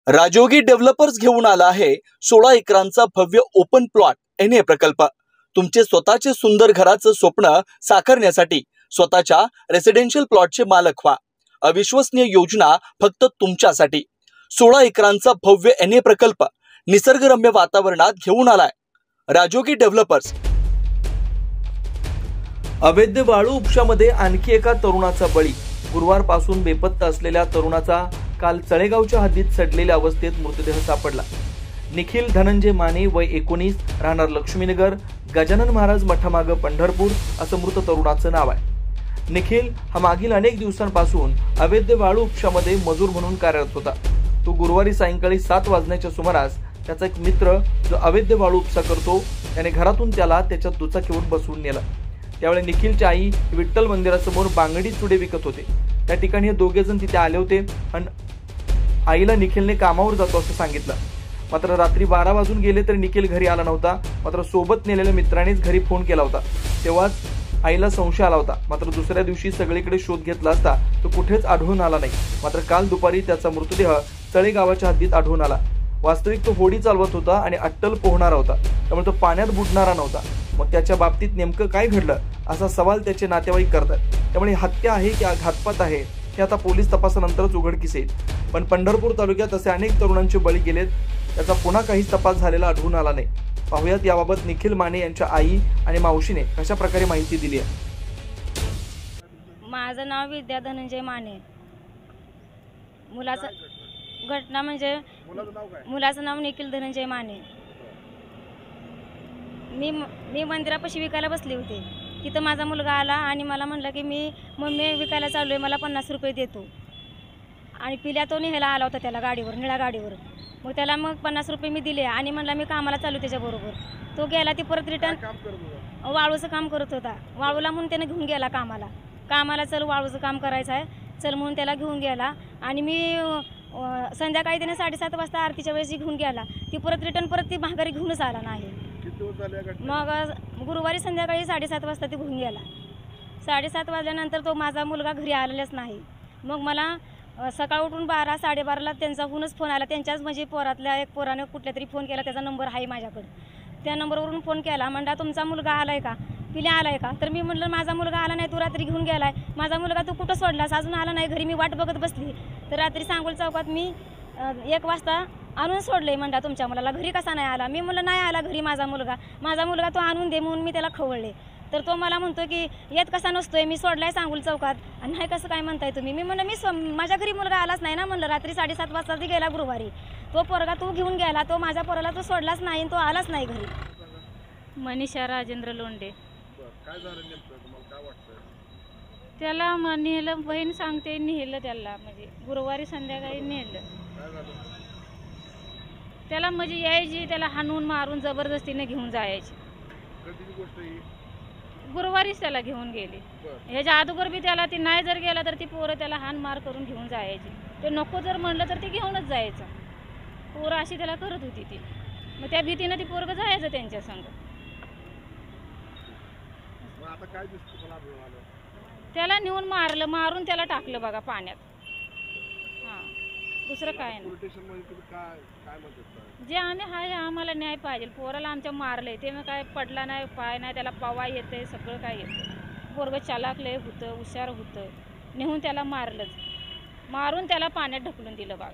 राजोगी developers घेऊन आला आहे 16 एकरांचा भव्य ओपन प्लॉट एनए प्रकल्प। तुमचे स्वतःचे सुंदर घराचं स्वप्न साकारण्यासाठी स्वतःच्या रेसिडेन्शियल प्लॉटचे मालक व्हा। अविश्वसनीय योजना फक्त तुमच्यासाठी। 16 एकरांचा भव्य एनए प्रकल्प निसर्गरम्य वातावरणात घेऊन आलाय राजोगी डेव्हलपर्स। अवैध वाळू उपशामध्ये आणखी एका तरुणाचा बळी। गुरुवारपासून बेपत्ता असलेल्या तरुणाचा काल चळेगावच्या हद्दीत सडलेल्या अवस्थेत मृतदेह सापडला। निखिल धनंजय माने वय 19 राहणार लक्ष्मीनगर गजानन महाराज मठामाग पंढरपूर असं मृत तरुणाचं नाव आहे। निखिल हा मागील अनेक दिवसांपासून अवैध वाळू उपशामध्ये मजूर म्हणून कार्यरत होता। तो गुरुवारी सायंकाळी 7 वाजण्याच्या सुमारास त्याचा एक मित्र जो अवैध वाळू उपसा करतो त्याने घरातून त्याला त्याच्या दुचाकीवर बसवून नेला। त्यावेळी निखिलची आई विठ्ठल मंदिरासमोर बांगडी चुडे विकत होते। त्या ठिकाणी हे दोघे जण तिथे आले होते आणि आईला निखिलने कामावर जातो असं सांगितलं। मात्र रात्री 12 वाजून गेले तरी निखिल घरी आला नव्हता। मात्र सोबत नेलेल्या मित्रानेच घरी फोन केला होता, तेव्हाच आईला संशय आला होता। मात्र दुसऱ्या दिवशी सगळीकडे शोध घेतला असता तो कुठेच आढळून आला नाही। मात्र काल दुपारी त्याचा मृतदेह चळेगावाच्या हद्दीत आढळून आला। वास्तविक तो होडी चालवत होता आणि अट्टल पोहणारा होता, त्यामुळे तो पाण्यात बुडणारा नव्हता। मग त्याच्या बाबतीत नेमकं काय घडलं असा सवाल त्याचे नातेवाईक करतात। त्यामुळे हत्या आहे की घातपात आहे हे आता पोलीस तपासानंतरच उघडकीस येईल। पण पंढरपूर तालुक्यात असे अनेक तरुणांचे बळी गेलेत, त्याचा पुन्हा काहीच तपास झालेला आढळून आला नाही। पाहुयात याबाबत निखिल माने यांच्या आई आणि मावशीने कशा प्रकारे माहिती दिली आहे। माझं नाव विद्या धनंजय माने। मुलाचं घटना म्हणजे मुलाचं नाव निखिल धनंजय माने। मी मंदिरापाशी विकायला बसली होती। तिथं माझा मुलगा आला आणि मला म्हणलं की मम्मी विकायला चाललोय, मला 50 रुपये देतो। आणि पिल्या तो न्यायला आला होता त्याला गाडीवर, निळ्या गाडीवर। मग त्याला 50 रुपये मी दिले आणि म्हणला मी कामाला चालू त्याच्याबरोबर। तो गेला, ती परत रिटर्न वाळूचं काम करत होता। वाळूला म्हणून त्याने घेऊन गेला कामाला चल वाळूचं काम करायचं आहे चल म्हणून त्याला घेऊन गेला। आणि मी संध्याकाळी त्याने 7:30 वाजता आरतीच्या वेळेस घेऊन गेला। ती परत ती माघारी घेऊनच आला नाही। मग गुरुवारी संध्याकाळी 7:30 वाजता ती घेऊन गेला। 7:30 वाजल्यानंतर तो माझा मुलगा घरी आलेलाच नाही। मग मला सकाळ उठून 12 साडेबाराला त्यांचा होऊनच फोन आला। त्यांच्याच म्हणजे पोरातल्या एक पोराने कुठल्या तरी फोन केला, त्याचा नंबर आहे माझ्याकडे। त्या नंबरवरून फोन केला, म्हणला तुमचा मुलगा आलाय का, पिल्या आलाय का? तर मी म्हणलं माझा मुलगा आला नाही, तू रात्री घेऊन गेलाय। माझा मुलगा तू कुठं सोडलास, अजून आला नाही घरी, मी वाट बघत बसली। तर रात्री सांगोल चौकात मी 1 वाजता आणून सोडले। म्हणला तुमच्या मुलाला घरी कसा नाही आला? मी म्हणलं नाही आला घरी माझा मुलगा तो आणून दे म्हणून मी त्याला खवळले। तर तो मला म्हणतो की येत कसा नसतोय, मी सोडलाय सांगोल चौकात आणि नाही कसं काय म्हणताय तुम्ही? मी म्हणलं माझ्या घरी मुलगा आलाच नाही ना। म्हणलं रात्री 7:30 वाजता ती गेला गुरुवारी। तो पोरगा तू घेऊन गेला, तो माझ्या पोराला तो सोडलाच नाही, तो आलाच नाही घरी। मनीषा राजेंद्र लोंढे। काय झालं नेमकं, तुम्हाला काय वाटतं? त्याला नेलं, बहीण सांगते नेलं त्याला, म्हणजे गुरुवारी संध्याकाळी नेलं। काय झालं? त्याला म्हणजे यायची, त्याला हाणून मारून जबरदस्तीने घेऊन जायची। कधीची गोष्ट ही? गुरुवारीच त्याला घेऊन गेली। ह्याच्या अगोदर बी त्याला ती नाही जर गेला तर ती पोरं त्याला हाण मार करून घेऊन जायची। ते नको जर म्हणलं तर ती घेऊनच जायचं। पोरं अशी त्याला करत होती ती, मग त्या भीतीनं ती पोरगं जायचं त्यांच्या संग। आता काय दिसतं मला आलं? त्याला नेऊन मारून त्याला टाकलं बघा पाण्यात। हां, दुसरं काय नाही। काय म्हणतात जे आहे आम्हाला न्याय पाहिजे। पोराला आमच्या मारलंय, ते मग काय पडला नाही, पाय नाही, त्याला पवा येते, सगळं काय येतं। पोरगं चालाकलंय होतं, हुशार होतं, नेऊन त्याला मारलंच, मारून त्याला पाण्यात ढकलून दिलं बघा।